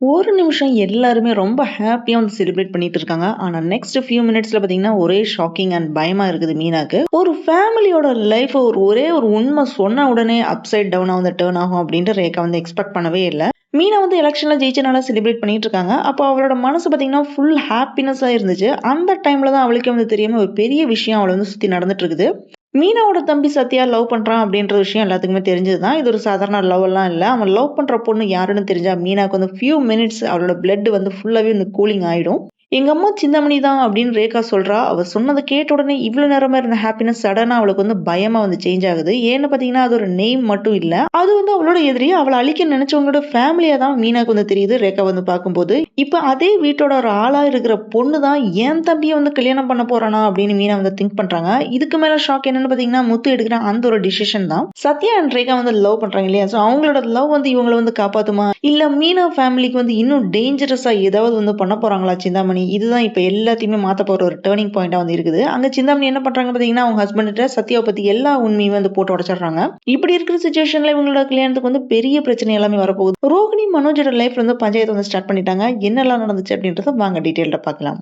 ஒரு நிமிஷம் எல்லாருமே ரொம்ப ஹாப்பியா வந்து செலிப்ரேட் பண்ணிட்டு இருக்காங்க. ஆனா நெக்ஸ்ட் ஃபியூ மினிட்ஸ்ல பார்த்தீங்கன்னா, ஒரே ஷாக்கிங் அண்ட் பயமா இருக்குது மீனாக்கு. ஒரு ஃபேமிலியோட லைஃப் ஒரே ஒரு உண்மை சொன்ன உடனே அப்சைட் டவுனா வந்து டர்ன் ஆகும் அப்படின்ட்டு ரேகா வந்து எக்ஸ்பெக்ட் பண்ணவே இல்ல. மீனா வந்து எலக்ஷன்ல ஜெயிச்சனால செலிப்ரேட் பண்ணிட்டு இருக்காங்க. அப்போ அவளோட மனசு பார்த்தீங்கன்னா, ஃபுல் ஹாப்பினஸ்ஸா இருந்துச்சு. அந்த டைம்ல தான் அவளுக்கே வந்து தெரியாம ஒரு பெரிய விஷயம் அவள வந்து சுத்தி நடந்துட்டு இருக்குது. மீனாவோட தம்பி சத்யா லவ் பண்றான் அப்படின்ற விஷயம் எல்லாத்துக்குமே தெரிஞ்சது தான். இது ஒரு சாதாரண லவ் எல்லாம் இல்ல. அவன் லவ் பண்ற பொண்ணு யாருன்னு தெரிஞ்சா மீனாக்கு வந்து ஃபியூ மினிட்ஸ் அவளோட பிளட் வந்து ஃபுல்லாவே வந்து கூலிங் ஆயிடும். எங்க அம்மா சிந்தாமணி தான் அப்படின்னு ரேகா சொல்றா. அவ சொன்னத கேட்ட உடனே இவ்ளோ நேரமா இருந்த ஹாப்பினஸ் சடனா அவளுக்கு வந்து பயமா வந்து சேஞ்ச் ஆகுது. ஏன்னு பாத்தீங்கன்னா, அது ஒரு நேம் மட்டும் இல்ல. அது வந்து அவளோட எதிரி. அவள அழிக்க நினைச்சவங்களோட ஃபேமிலியா தான் மீனாக்கு வந்து தெரியுது ரேகா வந்து பார்க்கும்போது. இப்ப அதே வீட்டோட ஒரு ஆளா இருக்கிற பொண்ணு தான் என் தம்பிய வந்து கல்யாணம் பண்ண போறானா அப்படின்னு மீனா வந்து திங்க் பண்றாங்க. இதுக்கு மேல ஷாக் என்னன்னு பாத்தீங்கன்னா, முத்து எடுக்கிற அந்த ஒரு டிசிஷன் தான். சத்யா அண்ட் ரேகா வந்து லவ் பண்றாங்க இல்லையா? சோ அவங்களோட லவ் வந்து இவங்கள வந்து காப்பாத்துமா? இல்ல மீனா ஃபேமிலிக்கு வந்து இன்னும் டேஞ்சரஸா ஏதாவது வந்து பண்ண போறாங்களா சிந்தாமணி? இதுதான் இப்ப எல்லாத்தையுமே மாத்த போற ஒரு டர்னிங் பாயிண்ட்டா வந்து இருக்குது. அங்க சிந்தாமணி என்ன பண்றாங்க பாத்தீங்கன்னா, அவங்க ஹஸ்பண்ட்ட சத்யாவ பத்தி எல்லா உண்மையும் வந்து போட்டு உடைச்சிடுறாங்க. இப்படி இருக்கிற சிச்சுவேஷன்ல இவங்களோட கல்யாணத்துக்கு வந்து பெரிய பிரச்சனை எல்லாமே வரப்போகுது. ரோகிணி மனோஜோட லைஃப்ல வந்து பஞ்சாயத்து வந்து ஸ்டார்ட் பண்ணிட்டாங்க. என்னெல்லாம் நடந்துச்சு அப்படின்றத வாங்க டீடைல்டா பார்க்கலாம்.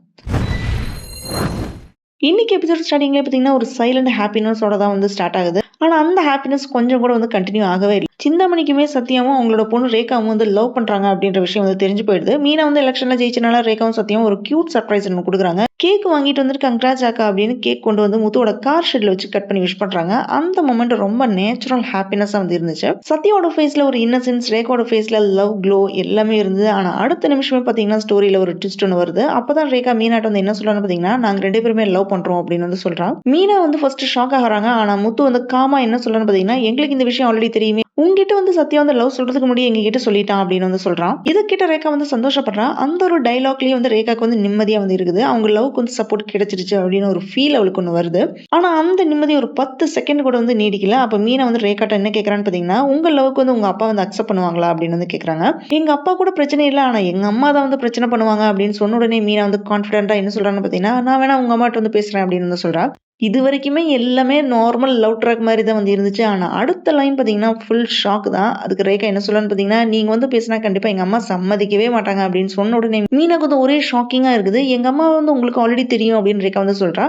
இன்னைக்கு எபிசோட் ஸ்டார்டிங்லயே பாத்தீங்கன்னா, ஒரு சைலண்ட் ஹாப்பினஸோட தான் வந்து ஸ்டார்ட் ஆகுது. ஆனா அந்த ஹாப்பினஸ் கொஞ்சம் கூட வந்து கன்டின்யூ ஆகவே இல்ல. சிந்தாமணிக்குமே சத்யாவும் அவங்களோட பொண்ணு ரேகாவும் வந்து லவ் பண்றாங்க அப்படின்ற விஷயம் வந்து தெரிஞ்சு போயிடுது. மீனா வந்து எலக்ஷன்ல ஜெயிச்சனால ரேகாவும் சத்யாவும் ஒரு கியூட் சர்ப்ரைஸ் ஒண்ணு குடுக்குறாங்க. கேக் வாங்கிட்டு வந்துட்டு கங்க்ராட்ஸ் அக்கா அப்படின்னு கேக் கொண்டு வந்து முத்துவோட கார் ஷெட்ல வச்சு கட் பண்ணி விஷ் பண்றாங்க. அந்த மொமெண்ட் ரொம்ப நேச்சுரல் ஹாப்பினஸா வந்து இருந்துச்சு. சத்யாவோட ஃபேஸ்ல ஒரு இன்னசென்ஸ், ரேகாவோட ஃபேஸ்ல லவ் க்ளோ எல்லாமே இருந்தது. ஆனா அடுத்த நிமிஷமே பாத்தீங்கன்னா ஸ்டோரியில ஒரு ட்விஸ்ட் ஒண்ணு வருது. அப்பதான் ரேகா மீனாட்ட வந்து என்ன சொல்றான்னு பாத்தீங்கன்னா, நாங்க 2 பேருமே லவ் பண்றோம் அப்படின்னு வந்து சொல்றா. மீனா வந்து ஃபர்ஸ்ட் ஷாக் ஆகுறாங்க. ஆனா முத்து வந்து காமா என்ன சொல்றான்னு பாத்தீங்கன்னா, எங்களுக்கு இந்த விஷயம் ஆல்ரெடி தெரியுமே. உன்கிட்ட வந்து சத்யா வந்து லவ் சொல்றதுக்கு முன்னாடி எங்க கிட்ட சொல்லிட்டான் அப்படின்னு வந்து சொல்றான். இத கேட்ட ரேகா வந்து சந்தோஷப்படுறா. அந்த ஒரு டயலாக்லயே வந்து ரேகாக்கு வந்து நிம்மதியா வந்து இருக்குது. அவங்க லவ்க்கு வந்து சப்போர்ட் கிடைச்சிருச்சு அப்படின்னு ஒரு ஃபீல் அவளுக்கு ஒண்ணு வருது. ஆனா அந்த நிம்மதி ஒரு 10 செகண்ட் கூட வந்து நீடிக்கல. அப்ப மீனா வந்து ரேகாட்ட என்ன கேக்குறான்னு பாத்தீங்கன்னா, உங்க லவ்க்கு வந்து உங்க அப்பா வந்து அக்செப்ட் பண்ணுவாங்களா அப்படின்னு வந்து கேக்குறாங்க. எங்க அப்பா கூட பிரச்சனை இல்ல. ஆனா எங்க அம்மா தான் வந்து பிரச்சனை பண்ணுவாங்க அப்படின்னு சொன்ன உடனே மீனா வந்து கான்ஃபிடென்ட்டா என்ன சொல்றான்னு பாத்தீங்கன்னா, நான் வேணா உங்க அம்மாட்ட வந்து பேசுறேன் அப்படின்னு வந்து சொல்றா. இதுவரைக்குமே எல்லாமே நார்மல் லவ் ட்ராக் மாரி தான் வந்து இருந்துச்சு. ஆனா, அடுத்த லைன் பார்த்தீங்கன்னா, ஃபுல் ஷாக் தான். அதுக்கு ரேகா என்ன சொல்றான்னு பார்த்தீங்கன்னா, "நீங்க வந்து பேசினா கண்டிப்பா எங்க அம்மா சம்மதிக்கவே மாட்டாங்க" அப்படின்னு சொன்ன உடனே மீனாக்கு வந்து ஒரே ஷாக்கிங்கா இருக்குது. "எங்க அம்மா வந்து உங்களுக்கு ஆல்ரெடி தெரியும்" அப்படின்னு ரேகா வந்து சொல்றா.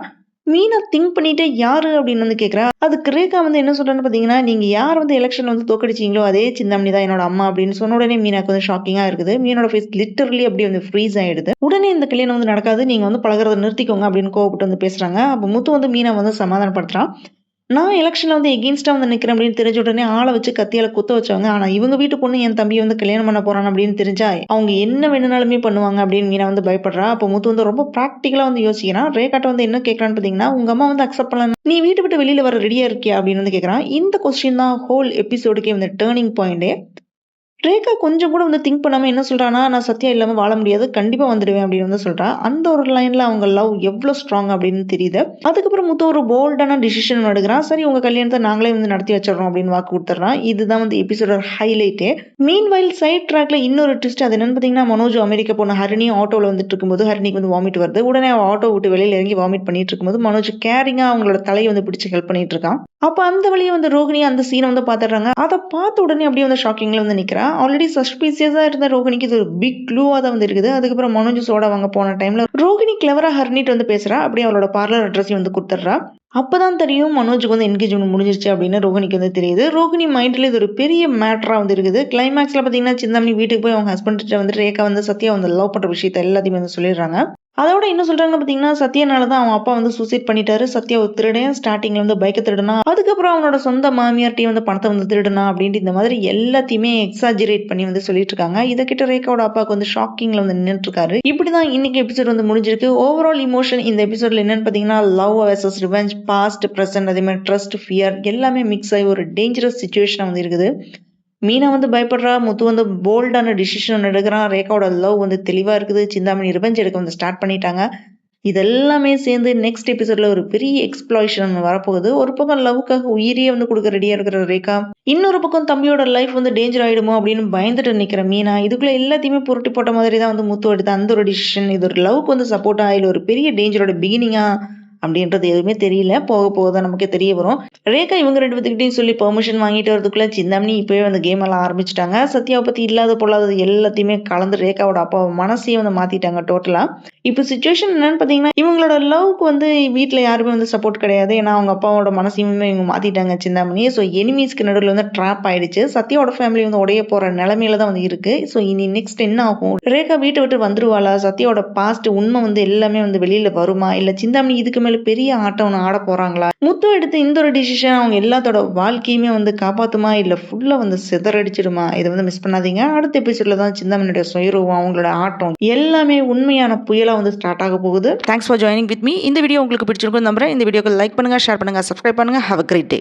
மீனா திங்க் பண்ணிட்டே யாரு அப்படின்னு வந்து கேட்கிறா. அதுக்கு ரேகா வந்து என்ன சொல்றான்னு பார்த்தீங்கன்னா, "நீங்க யார் வந்து எலக்ஷன்ல வந்து தோற்கடிச்சீங்களோ, அதே சிந்தாமணி தான் என்னோட அம்மா" அப்படின்னு சொன்ன உடனே மீனாக்கு வந்து ஷாக்கிங்கா இருக்குது. மீனோட ஃபேஸ் லிட்டரலி அப்படியே வந்து ஃப்ரீஸ் ஆயிடுது. உடனே இந்த கல்யாணம் வந்து நடக்காது. நீங்க வந்து பழகுறத நிறுத்திக்கோங்க அப்படின்னு கோவப்பட்டு வந்து பேசுறாங்க. அப்ப முத்து வந்து மீனா வந்து சமாதானப்படுத்துறான். நான் எலக்ஷன்ல வந்து எகெயின்ஸ்டா வந்து நிக்கிறேன் அப்படின்னு தெரிஞ்ச உடனே ஆள வச்சு கத்தியால குத்த வச்சவங்க. ஆனா இவங்க வீட்டு பொண்ணு என் தம்பிய வந்து கல்யாணம் பண்ண போறான் அப்படின்னு தெரிஞ்சா, அவங்க என்ன வேணும்னாலுமே பண்ணுவாங்க அப்படின்னு மீனா வந்து பயப்படுறா. அப்ப முத்து வந்து ரொம்ப பிராக்டிகலா வந்து யோசிக்கிறான். ரேகாட்ட வந்து என்ன கேட்கறான்னு பார்த்தீங்கன்னா, உங்க அம்மா வந்து அக்செப்ட் பண்ணல. நீ வீட்ட விட்டு வெளியில வர ரெடியா இருக்கியா? அப்படின்னு வந்து கேட்கறான். இந்த கொஸ்டின் தான் ஹோல் எபிசோடுக்கே வந்து டர்னிங் பாயிண்டே. ரேகா கொஞ்சம் கூட வந்து திங்க் பண்ணாம என்ன சொல்றான்னா, "நான் சத்யா இல்லாம வாழ முடியாது. கண்டிப்பா வந்துடுவேன்" அப்படின்னு வந்து சொல்றா. அந்த ஒரு லைன்ல அவங்க லவ் எவ்ளோ ஸ்ட்ராங் அப்படின்னு தெரியுது. அதுக்கப்புறம் முத்து ஒரு போல்டான டிசிஷன் எடுக்குறான். "சரி உங்க கல்யாணத்த நாங்களே வந்து நடத்தி வச்சுடுறோம்" அப்படின்னு வாக்கு குடுத்துடுறான். இதுதான் வந்து எபிசோடோட ஹைலைட்டே. மீன்வைல் சைட் ட்ராக்ல இன்னொரு ட்விஸ்ட் அது என்னன்னு பார்த்தீங்கன்னா, மனோஜ் அமெரிக்கா போன ஹரிணி ஆட்டோல வந்துட்டு இருக்கும்போது, ஹரிணிக்கு வந்து வாமிட் வருது. உடனே அவ ஆட்டோ விட்டு வெளியில இறங்கி வாமிட் பண்ணிட்டு இருக்கும்போது, மனோஜ் கேரிங்கா அவங்களோட தலைய வந்து பிடிச்சு ஹெல்ப் பண்ணிட்டு இருக்கான். அப்ப அந்த வழியா வந்து ரோகிணி அந்த சீன வந்து பாத்துடுறாங்க. அத பார்த்த உடனே அப்படியே வந்து ஷாக்கிங்ல வந்து நிக்கிறா. ஆல்ரெடி சஸ்பீசியஸா இருந்த ரோகிணிக்கு இது ஒரு பிக் க்ளூவா தான் வந்து இருக்குது. அதுக்கப்புறம் மனோஜ் சோடா வாங்க போன டைம்ல ரோகிணி கிளவரா ஹர்னிட்டு வந்து பேசுறா. அப்படியே அவளோட பார்லர் அட்ரஸையும் வந்து குடுத்துடுறா. அப்பதான் தெரியும் மனோஜுக்கு வந்து என்கேஜ்மென்ட் முடிஞ்சிருச்சு அப்படின்னு ரோகிணிக்கு வந்து தெரியுது. ரோகிணி மைண்ட்ல இது ஒரு பெரிய மேட்டரா வந்து இருக்குது. கிளைமேக்ஸ்ல பாத்தீங்கன்னா சிந்தாமணி வீட்டுக்கு போய் அவங்க ஹஸ்பண்ட் கிட்ட வந்து ரேகா வந்து சத்யா வந்து லவ் பண்ற விஷயத்த எல்லாத்தையுமே வந்து சொல்லிடுறாங்க. அதோட என்ன சொல்றாங்கன்னு பாத்தீங்கன்னா, சத்யானால தான் அவன் அப்பா வந்து சூசைட் பண்ணிட்டாரு. சத்யா ஒரு திருடன். ஸ்டார்ட்டிங்ல வந்து பைக்க திருடுனான். அதுக்கப்புறம் அவனோட சொந்த மாமியார்ட்டயும் வந்து பணத்த வந்து திருடுனான் அப்படின்ட்டு இந்த மாதிரி எல்லாத்தையுமே எக்ஸாஜரேட் பண்ணி வந்து சொல்லிட்டு இருக்காங்க. இத கேட்ட ரேகாவோட அப்பாவுக்கு வந்து ஷாக்கிங்ல வந்து நின்னுட்டு இருக்காரு. இப்படிதான் இன்னைக்கு எபிசோட் வந்து முடிஞ்சிருக்கு. ஓவரால் இமோஷன் இந்த எபிசோட்ல என்னன்னு பாத்தீங்கன்னா, love versus revenge, past, present அதே மாதிரி ட்ரஸ்ட், ஃபியர் எல்லாமே மிக்ஸ் ஆகி ஒரு டேஞ்சரஸ் சிச்சுவேஷனா வந்து இருக்குது. மீனா வந்து பயப்படுறா. முத்து வந்து போல்டான டிசிஷன் எடுக்குறான். ரேகாவோட லவ் வந்து தெளிவா இருக்குது. சிந்தாமணி ரிவெஞ்ச் எடுக்க வந்து ஸ்டார்ட் பண்ணிட்டாங்க. இதெல்லாமே சேர்ந்து நெக்ஸ்ட் எபிசோட்ல ஒரு பெரிய எக்ஸ்ப்ளாய்ஷன் வரப்போகுது. ஒரு பக்கம் லவ்வுக்காக உயிரையே வந்து குடுக்க ரெடியா இருக்கிற ரேகா. இன்னொரு பக்கம் தம்பியோட லைஃப் வந்து டேஞ்சர் ஆயிடுமோ அப்படின்னு பயந்துட்டு நிக்கிற மீனா. இதுக்குள்ள எல்லாத்தையுமே புரட்டி போட்ட மாதிரி தான் வந்து முத்து எடுத்த அந்த ஒரு டிசிஷன். இது ஒரு லவ்க்கு வந்து சப்போர்ட்டா இல்ல ஒரு பெரிய டேஞ்சரோட பிகினிங்கா அப்படின்றது எதுவுமே தெரியல. போக போக தான் நமக்கு தெரிய வரும். ரேகா இவங்க 2 பேத்துக்கிட்டயும் சொல்லி பெர்மிஷன் வாங்கிட்டு வரதுக்குள்ள சிந்தாமணி இப்பவே வந்து கேம் எல்லாம் ஆரம்பிச்சுட்டாங்க. சத்யாவ பத்தி இல்லாத பொல்லாதது எல்லாத்தையுமே கலந்து ரேகாவோட அப்பாவோட மனசையே வந்து மாத்திட்டாங்க டோட்டலா. இப்போ சிச்சுவேஷன் என்னன்னு பார்த்தீங்கன்னா, இவங்களோட லவ்க்கு வந்து வீட்ல யாருமே வந்து சப்போர்ட் கிடையாது. ஏன்னா அவங்க அப்பாவோட மனசையுமே இவங்க மாத்திட்டாங்க சிந்தாமணி. ஸோ எனிமீஸ்க்கு நடுவுல வந்து ட்ராப் ஆயிடுச்சு. சத்யாவோட ஃபேமிலி வந்து உடைய போற நிலைமையில தான் வந்து இருக்கு. ஸோ இனி நெக்ஸ்ட் என்ன ஆகும்? ரேகா வீட்ட விட்டு வந்துருவாளா? சத்யாவோட பாஸ்ட் உண்மை வந்து எல்லாமே வந்து வெளியில வருமா? இல்ல சிந்தாமணி இதுக்கு மேல பெரிய ஆட்டம் ஒண்ணு ஆட போறாங்களா? முத்து எடுத்த இந்த ஒரு டிசிஷன் அவங்க எல்லாத்தோட வாழ்க்கையுமே வந்து காப்பாத்துமா? இல்ல ஃபுல்லா வந்து சிதறடிச்சிடுமா? இத வந்து மிஸ் பண்ணாதீங்க. அடுத்த எபிசோட்ல தான் சிந்தாமணியோட சுயரூபம், அவங்களோட ஆட்டம் எல்லாமே உண்மையான புயலா வந்து ஸ்டார்ட் ஆக போகுது. Thanks for joining with me. இந்த வீடியோ உங்களுக்கு பிடிச்சிருக்கும் நம்புறேன். இந்த வீடியோக்கு லைக் பண்ணுங்க, ஷேர் பண்ணுங்க, சப்ஸ்கிரைப் பண்ணுங்க. Have a great day.